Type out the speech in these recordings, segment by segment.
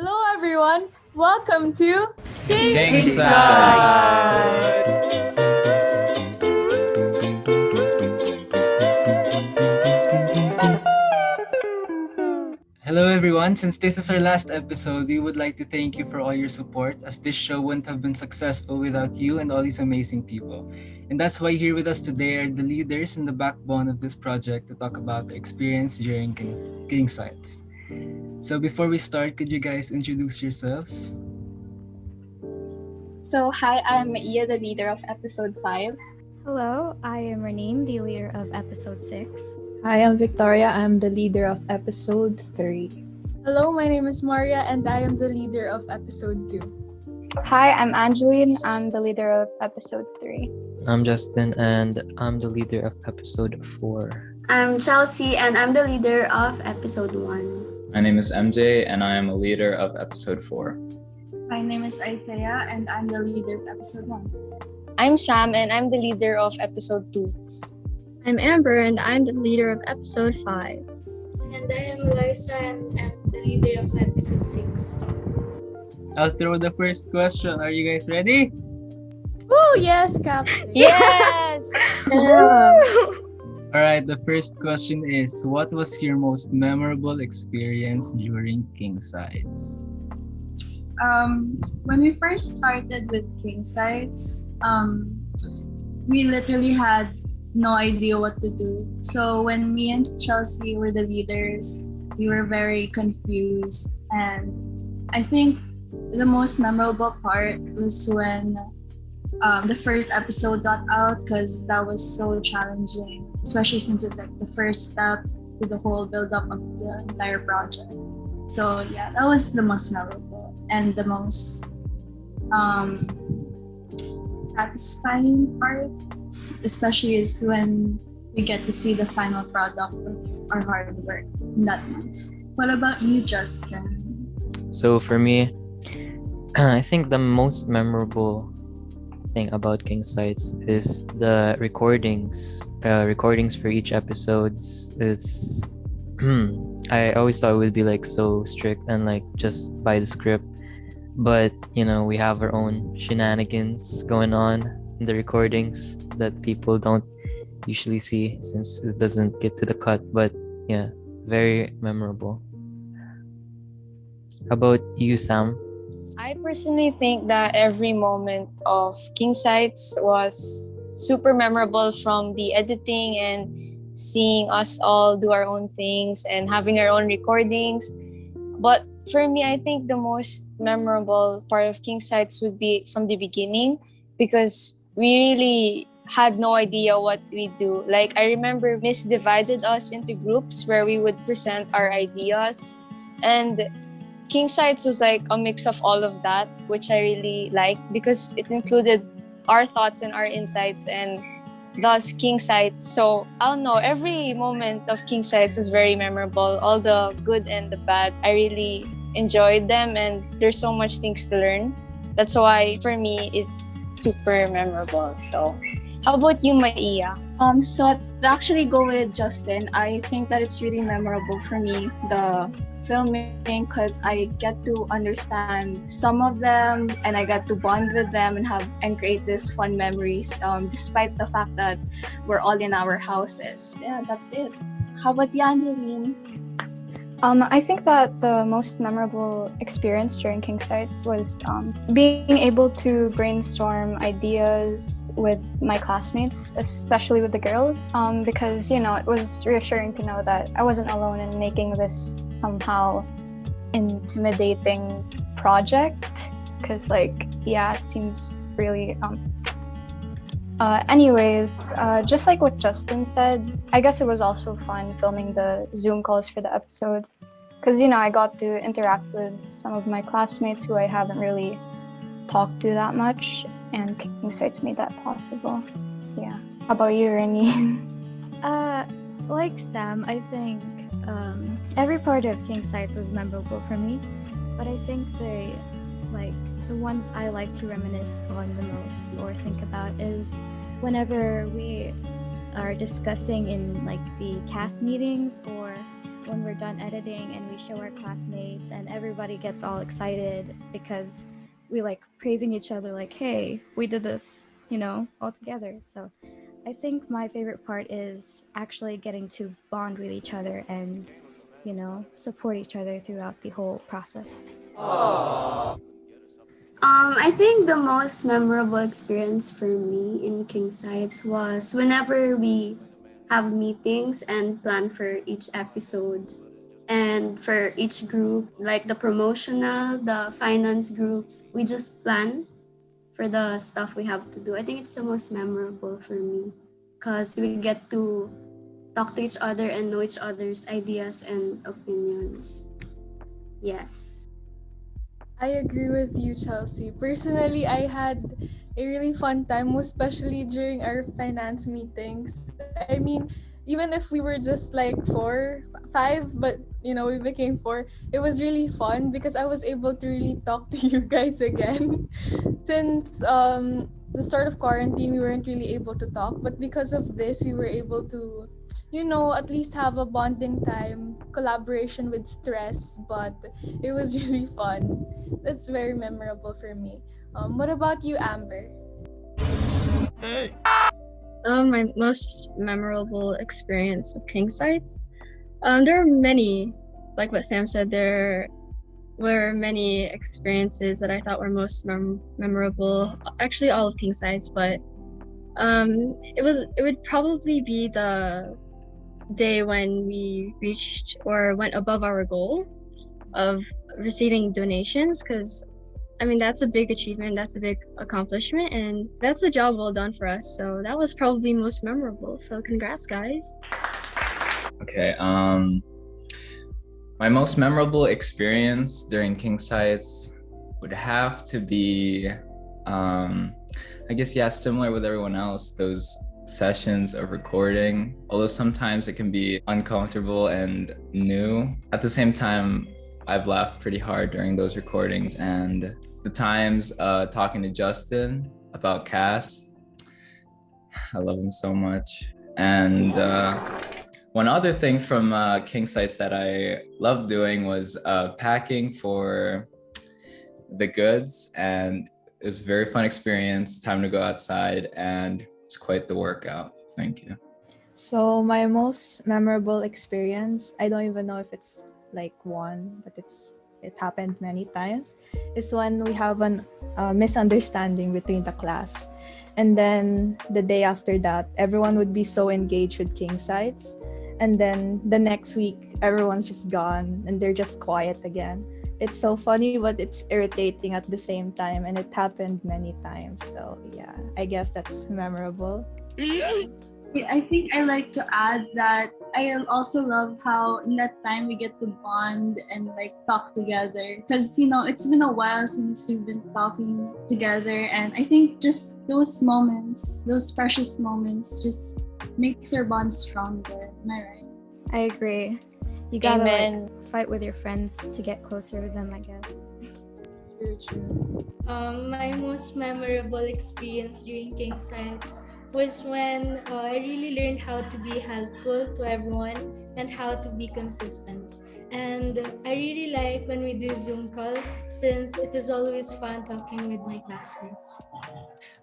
Hello everyone, welcome to Kingsides. Hello everyone, since this is our last episode, we would like to thank you for all your support as this show wouldn't have been successful without you and all these amazing people. And that's why here with us today are the leaders and the backbone of this project to talk about the experience during Kingsides. So before we start, could you guys introduce yourselves? So, hi, I'm Iya, the leader of episode 5. Hello, I am Renine, the leader of episode 6. Hi, I'm Victoria. I'm the leader of episode 3. Hello, my name is Maria and I am the leader of episode 2. Hi, I'm Angeline. I'm the leader of episode 3. I'm Justin and I'm the leader of episode 4. I'm Chelsea and I'm the leader of episode 1. My name is MJ and I am a leader of episode 4. My name is Aithea and I'm the leader of episode 1. I'm Sam and I'm the leader of episode 2. I'm Amber and I'm the leader of episode 5. And I am Eliza and I'm the leader of episode 6. I'll throw the first question. Are you guys ready? Woo! Yes, Captain! Yes! Alright, the first question is, what was your most memorable experience during Kingsides? When we first started with KingSights, we literally had no idea what to do. So when me and Chelsea were the leaders, we were very confused. And I think the most memorable part was when the first episode got out, because that was so challenging, especially since it's like the first step to the whole build-up of the entire project. So yeah, that was the most memorable and the most satisfying part, especially is when we get to see the final product of our hard work in that month. What about you, Justin? So for me, I think the most memorable thing about Kingsides is the recordings. Recordings for each episodes is I always thought it would be like so strict and like just by the script, but you know, we have our own shenanigans going on in the recordings that people don't usually see since it doesn't get to the cut. But yeah, very memorable. How about you, Sam? I personally think that every moment of Kingsides was super memorable, from the editing and seeing us all do our own things and having our own recordings. But for me, I think the most memorable part of Kingsides would be from the beginning, because we really had no idea what we do. Like, I remember Miss divided us into groups where we would present our ideas, and Kingsides was like a mix of all of that, which I really liked because it included our thoughts and our insights, and thus Kingsides. So I don't know, every moment of Kingsides was very memorable. All the good and the bad, I really enjoyed them, and there's so much things to learn. That's why for me it's super memorable. So how about you, Maia? So to actually go with Justin, I think that it's really memorable for me, the filming, because I get to understand some of them and I get to bond with them and create these fun memories, despite the fact that we're all in our houses. Yeah, that's it. How about you, Angeline? I think that the most memorable experience during Kingsides was being able to brainstorm ideas with my classmates, especially with the girls, because, you know, it was reassuring to know that I wasn't alone in making this somehow intimidating project, because, like, yeah, it seems really just like what Justin said, I guess it was also fun filming the Zoom calls for the episodes, because, you know, I got to interact with some of my classmates who I haven't really talked to that much, and Kingsides made that possible. Yeah. How about you, Rennie? Like Sam, I think every part of Kingsides was memorable for me, but I think the ones I like to reminisce on the most or think about is whenever we are discussing in like the cast meetings, or when we're done editing and we show our classmates and everybody gets all excited because we like praising each other like, hey, we did this, all together. So I think my favorite part is actually getting to bond with each other and, support each other throughout the whole process. I think the most memorable experience for me in Kingsides was whenever we have meetings and plan for each episode and for each group, like the promotional, the finance groups, we just plan for the stuff we have to do. I think it's the most memorable for me because we get to talk to each other and know each other's ideas and opinions. Yes. I agree with you, Chelsea. Personally, I had a really fun time, most especially during our finance meetings. I mean, even if we were just like five, but we became four, it was really fun because I was able to really talk to you guys again. Since the start of quarantine, we weren't really able to talk, but because of this, we were able to at least have a bonding time, collaboration with stress, but it was really fun. That's very memorable for me. What about you, Amber? My most memorable experience of Kingsights. There are many, like what Sam said, there were many experiences that I thought were most memorable. Actually, all of Kingsights, but it would probably be the day when we reached or went above our goal of receiving donations, because that's a big achievement, that's a big accomplishment, and that's a job well done for us. So that was probably most memorable. So congrats, guys. Okay, my most memorable experience during Kingsides would have to be, I guess, similar with everyone else, those sessions of recording. Although sometimes it can be uncomfortable and new. At the same time, I've laughed pretty hard during those recordings, and the times talking to Justin about Cass. I love him so much. And one other thing from Kingsights that I loved doing was packing for the goods, and it was a very fun experience. Time to go outside, and it's quite the workout. Thank you. So my most memorable experience, I don't even know if it's like one, but it happened many times, is when we have a misunderstanding between the class, and then the day after that everyone would be so engaged with Kingsides, and then the next week everyone's just gone and they're just quiet again. It's so funny, but it's irritating at the same time, and it happened many times. So yeah, I guess that's memorable. I think I like to add that I also love how in that time we get to bond and like talk together, because it's been a while since we've been talking together, and I think just those moments, those precious moments, just makes our bond stronger. Am I right? I agree. You gotta fight with your friends to get closer with them, I guess. True. My most memorable experience during Kingsides was when I really learned how to be helpful to everyone and how to be consistent. And I really like when we do Zoom call, since it is always fun talking with my classmates.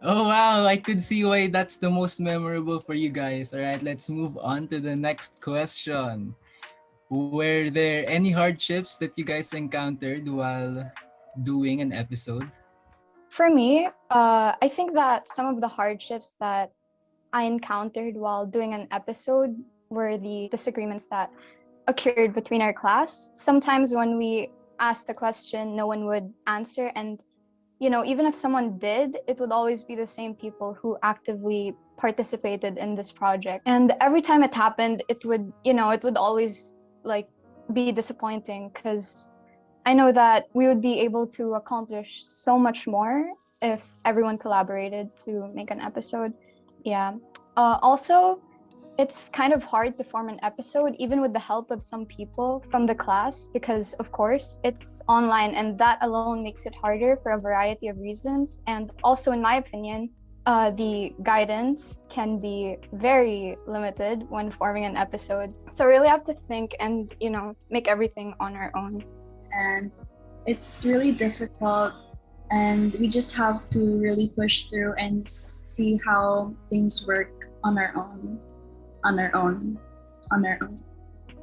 Oh wow, I could see why that's the most memorable for you guys. All right, let's move on to the next question. Were there any hardships that you guys encountered while doing an episode? For me, I think that some of the hardships that I encountered while doing an episode were the disagreements that occurred between our class. Sometimes when we asked a question, no one would answer, and even if someone did, it would always be the same people who actively participated in this project. And every time it happened, it would always like be disappointing, because I know that we would be able to accomplish so much more if everyone collaborated to make an episode. Yeah. Also, it's kind of hard to form an episode even with the help of some people from the class, because of course it's online, and that alone makes it harder for a variety of reasons. And also, in my opinion, the guidance can be very limited when forming an episode. So really have to think and, make everything on our own. And it's really difficult, and we just have to really push through and see how things work on our own.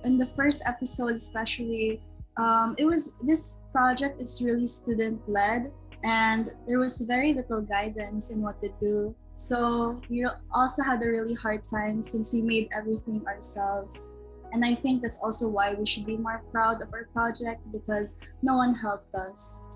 In the first episode especially, this project is really student led, and there was very little guidance in what to do. So we also had a really hard time since we made everything ourselves. And I think that's also why we should be more proud of our project, because no one helped us.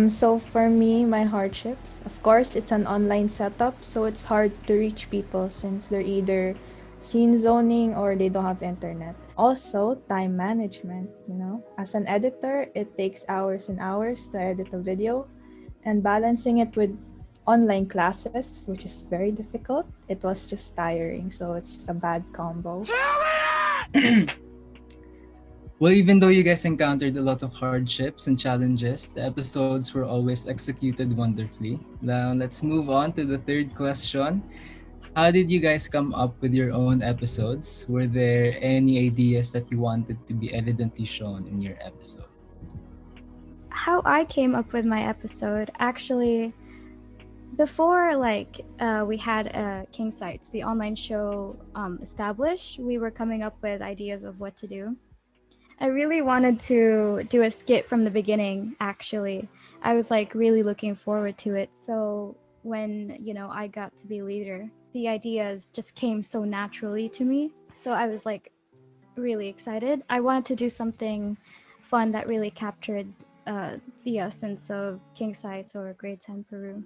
So for me, my hardships, of course, it's an online setup, so it's hard to reach people since they're either scene zoning or they don't have internet. Also, time management, As an editor, it takes hours and hours to edit a video, and balancing it with online classes, which is very difficult. It was just tiring, so it's just a bad combo. Well, even though you guys encountered a lot of hardships and challenges, the episodes were always executed wonderfully. Now, let's move on to the third question. How did you guys come up with your own episodes? Were there any ideas that you wanted to be evidently shown in your episode? How I came up with my episode, actually, before we had Kingsights, the online show established, we were coming up with ideas of what to do. I really wanted to do a skit from the beginning, actually. I was really looking forward to it. So when, I got to be leader, the ideas just came so naturally to me. So I was really excited. I wanted to do something fun that really captured the essence of Kingsides or Grade 10 Peru.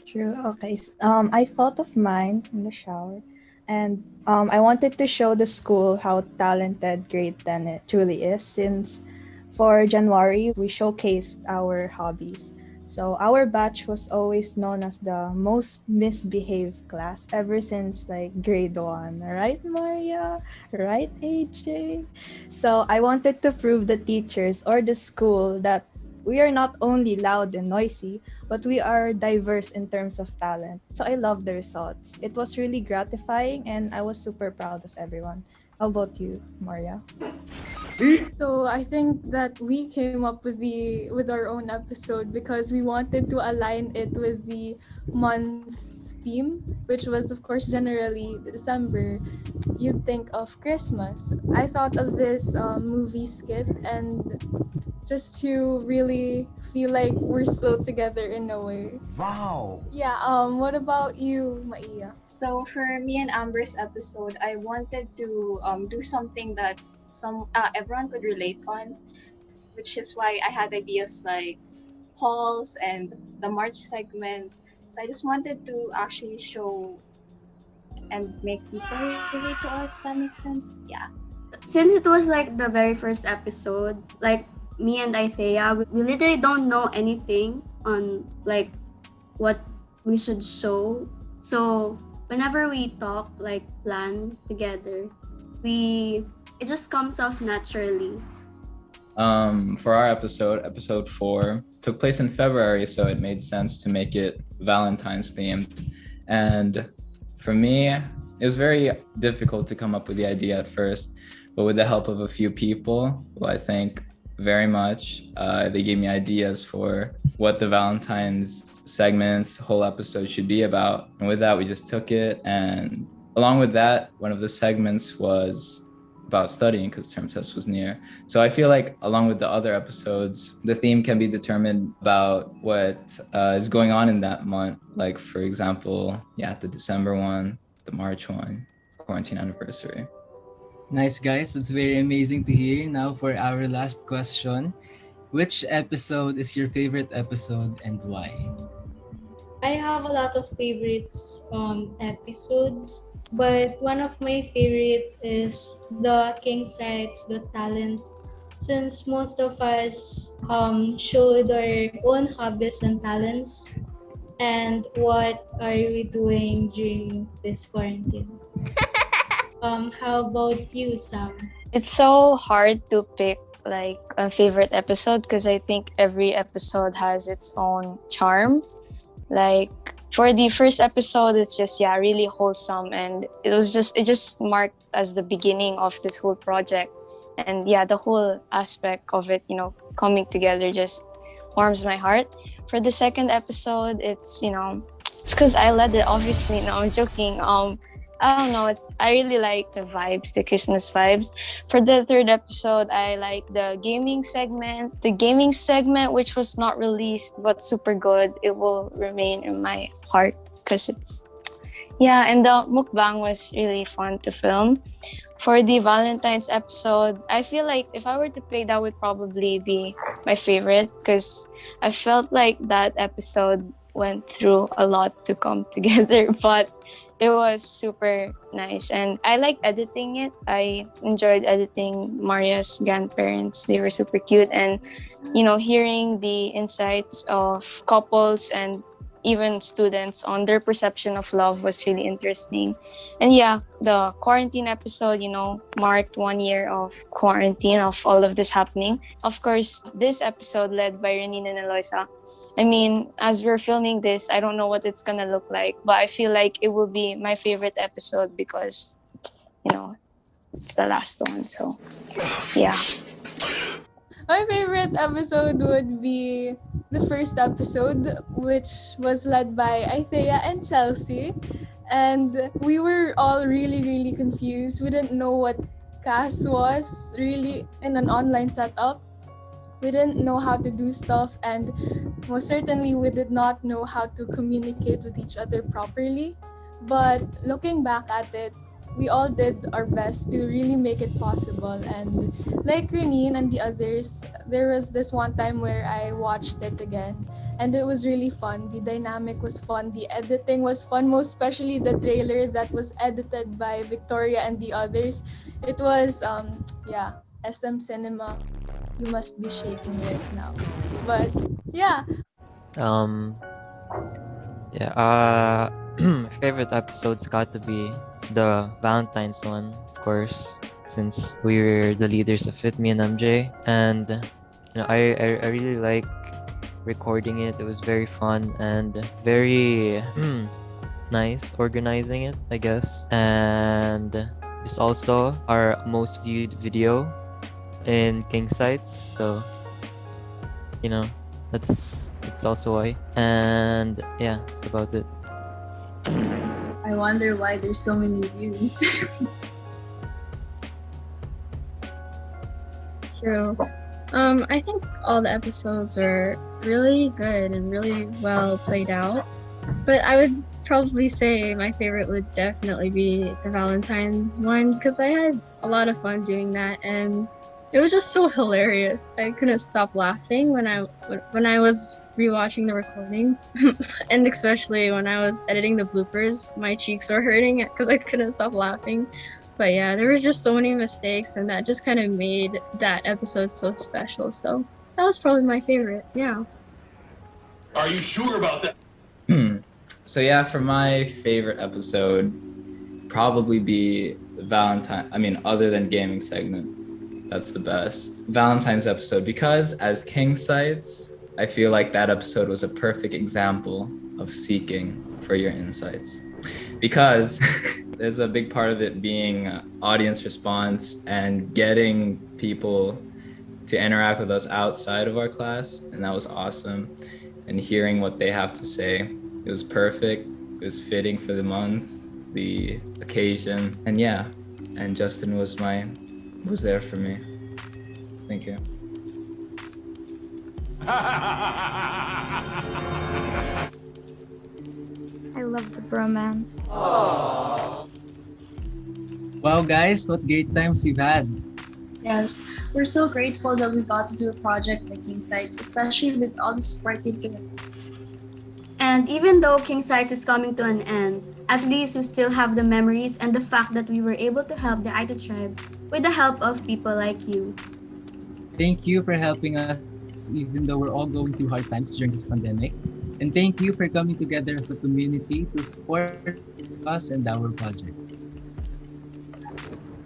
True. Okay. I thought of mine in the shower, and I wanted to show the school how talented Grade 10 it truly is, since for January we showcased our hobbies. So our batch was always known as the most misbehaved class ever since grade 1. Right, Maria? Right, AJ? So I wanted to prove the teachers or the school that we are not only loud and noisy, but we are diverse in terms of talent. So I love the results. It was really gratifying, and I was super proud of everyone. How about you, Maria? So I think that we came up with our own episode because we wanted to align it with the month's theme, which was of course generally December. You'd think of Christmas. I thought of this movie skit, and just to really feel like we're still together in a way. Wow. Yeah. What about you, Maia? So for me and Amber's episode, I wanted to do something that everyone could relate on, which is why I had ideas like halls and the March segment. So I just wanted to actually show and make people relate to us. If that makes sense. Yeah. Since it was the very first episode, me and Ithea, we literally don't know anything on what we should show. So whenever we talk, plan together, it just comes off naturally. For our episode 4, took place in February, so it made sense to make it Valentine's themed. And for me, it was very difficult to come up with the idea at first, but with the help of a few people who I think very much, they gave me ideas for what the Valentine's segments, whole episode should be about. And with that, we just took it. And along with that, one of the segments was about studying because term test was near. So I feel along with the other episodes, the theme can be determined about what is going on in that month. For example, the December one, the March one, quarantine anniversary. Nice, guys. That's very amazing to hear. Now for our last question. Which episode is your favorite episode and why? I have a lot of favorites episodes, but one of my favorite is the Kingsides Got Talent, since most of us showed our own hobbies and talents and what are we doing during this quarantine. How about you, Sam? It's so hard to pick a favorite episode because I think every episode has its own charm. Like for the first episode, it's just really wholesome, and it just marked as the beginning of this whole project. And the whole aspect of it, coming together just warms my heart. For the second episode, it's because I led it. Obviously, no, I'm joking. I don't know. I really like the vibes, the Christmas vibes. For the third episode, I like the gaming segment. The gaming segment, which was not released but super good, it will remain in my heart because and the mukbang was really fun to film. For the Valentine's episode, I feel like if I were to pick, that would probably be my favorite because I felt like that episode went through a lot to come together, but it was super nice. And I like editing it. I enjoyed editing Maria's grandparents. They were super cute. And, hearing the insights of couples and even students on their perception of love was really interesting. And the quarantine episode, marked 1 year of quarantine, of all of this happening. Of course, this episode led by Renina and Eloisa. I mean, as we're filming this, I don't know what it's gonna look like, but I feel like it will be my favorite episode because, it's the last one. So, yeah. My favorite episode would be the first episode, which was led by Ithea and Chelsea. And we were all really, really confused. We didn't know what CAS was really in an online setup. We didn't know how to do stuff, and most certainly we did not know how to communicate with each other properly. But looking back at it, we all did our best to really make it possible. And like Renine and the others, there was this one time where I watched it again, and it was really fun. The dynamic was fun, the editing was fun, most especially the trailer that was edited by Victoria and the others. It was SM Cinema, you must be shaking right now. But yeah. Um, my favorite episode's got to be the Valentine's one, of course, since we were the leaders of it, me and MJ. And I really like recording it. It was very fun and very nice organizing it, I guess. And it's also our most viewed video in Kingsides, so that's also why. And that's about it. I wonder why there's so many views. True. I think all the episodes are really good and really well played out. But I would probably say my favorite would definitely be the Valentine's one because I had a lot of fun doing that, and it was just so hilarious. I couldn't stop laughing when I was rewatching the recording, and especially when I was editing the bloopers, my cheeks were hurting because I couldn't stop laughing. But there was just so many mistakes, and that just kind of made that episode so special. So that was probably my favorite. Yeah. Are you sure about that? So for my favorite episode, probably be other than gaming segment, that's the best. Valentine's episode, because as Kingsights, I feel like that episode was a perfect example of seeking for your insights. Because there's a big part of it being audience response and getting people to interact with us outside of our class, and that was awesome. And hearing what they have to say, it was perfect. It was fitting for the month, the occasion, and Justin was there for me. Thank you. I love the bromance. Wow, guys, what great times we've had. Yes, we're so grateful that we got to do a project like Kingsides, especially with all the support you've given us. And even though Kingsides is coming to an end, at least we still have the memories and the fact that we were able to help the Untitled Tribe with the help of people like you. Thank you for helping us, even though we're all going through hard times during this pandemic. And thank you for coming together as a community to support us and our project.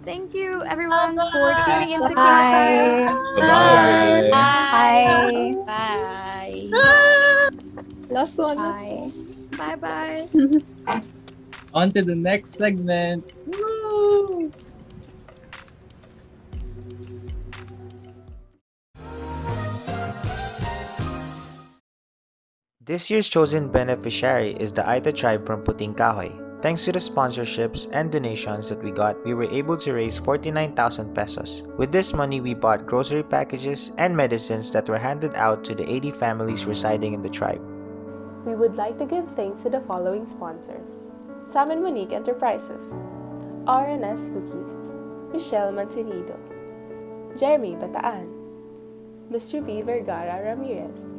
Thank you, everyone, for tuning into Bye. Kingsides. Bye. Bye. Bye. Love Last one. Bye bye. On to the next segment. Woo! This year's chosen beneficiary is the Aita tribe from Puting Kahoy. Thanks to the sponsorships and donations that we got, we were able to raise 49,000 pesos. With this money, we bought grocery packages and medicines that were handed out to the 80 families residing in the tribe. We would like to give thanks to the following sponsors: Sam and Monique Enterprises, RNS Cookies, Michelle Mancinido, Jeremy Bataan, Mr. B. Vergara Ramirez,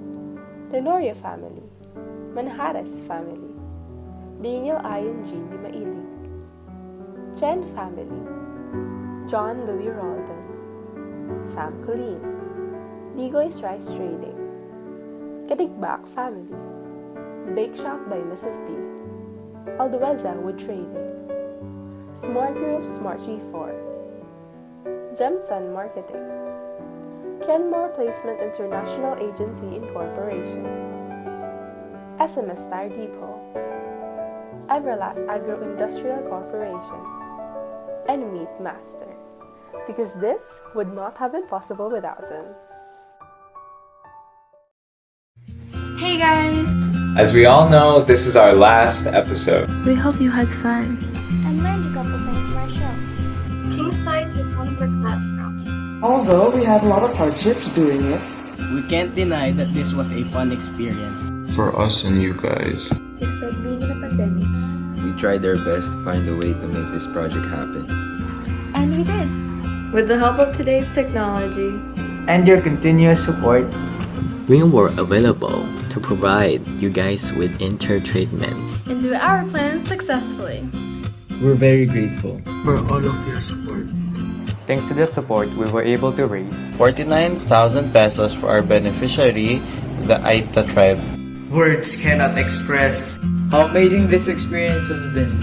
Tenorio family, Manjares family, Daniel I. and Jean Di Mailig, Chen family, John Louis Roldan, Sam Colleen, Ligoy's Rice Trading, Kadigbak family, Bake Shop by Mrs. B, Aldueza Wood Trading, Smart Group Smart G4, Gemsun Marketing, Kenmore Placement International Agency Incorporation, SMS Tire Depot, Everlast Agro-Industrial Corporation, and Meat Master, because this would not have been possible without them. Hey guys! As we all know, this is our last episode. We hope you had fun. And learned a couple things from our show. Kingsides is one of our class projects. Although we had a lot of hardships doing it, we can't deny that this was a fun experience. For us and you guys. Despite being in a pandemic, we tried our best to find a way to make this project happen. and we did. With the help of today's technology and your continuous support, we were available to provide you guys with treatment into our plans successfully. We're very grateful for all of your support. Thanks to the support, we were able to raise 49,000 pesos for our beneficiary, the Aita tribe. Words cannot express how amazing this experience has been.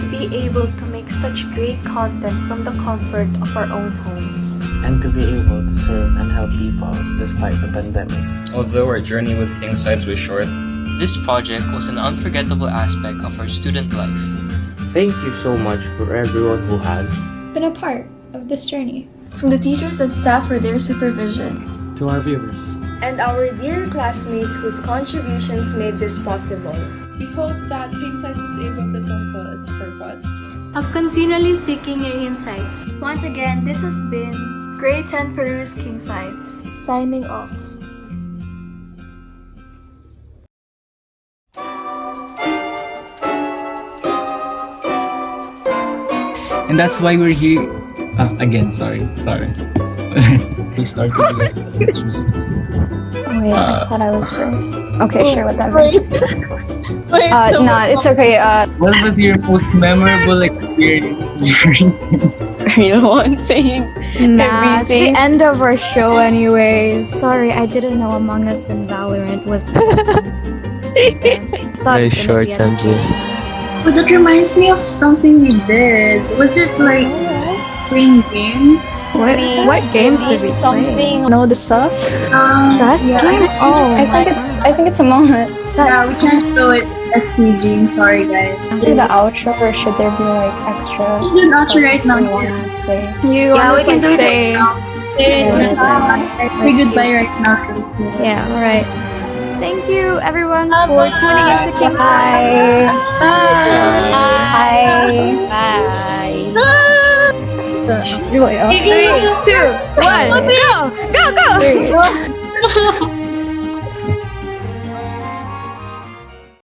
To be able to make such great content from the comfort of our own homes. and to be able to serve and help people despite the pandemic. Although our journey with Kingsides was short, this project was an unforgettable aspect of our student life. Thank you so much for everyone who has been a part of this journey. From the teachers and staff for their supervision. To our viewers. And our dear classmates whose contributions made this possible. We hope that Kingsights was able to fulfill its purpose of continually seeking your insights. Once again, this has been Grade 10 Peru's Kingsides. Signing off. And that's why we're here. Again, sorry. We started with Wait, I thought I was first. Okay, sure, whatever. Wait, no, it's okay. What was your most memorable experience during Are you the one saying Nah, it's the everything? end of our show anyways. Sorry, I didn't know Among Us and Valorant with Very short, MJ. But that reminds me of something we did. Was it like playing games? What games did we play? No, the sus? Sus game? Oh, I think it's Among Us. Yeah, we can't show it SPG. I'm sorry, guys. Let's do the outro, or should there be like extra? Let's do an outro right now. Yeah, we can do it right now. Say goodbye right now. Yeah, alright. Thank you everyone for tuning into Bye. Kingsides. Bye. Bye. 3, 2, 1, go! Go!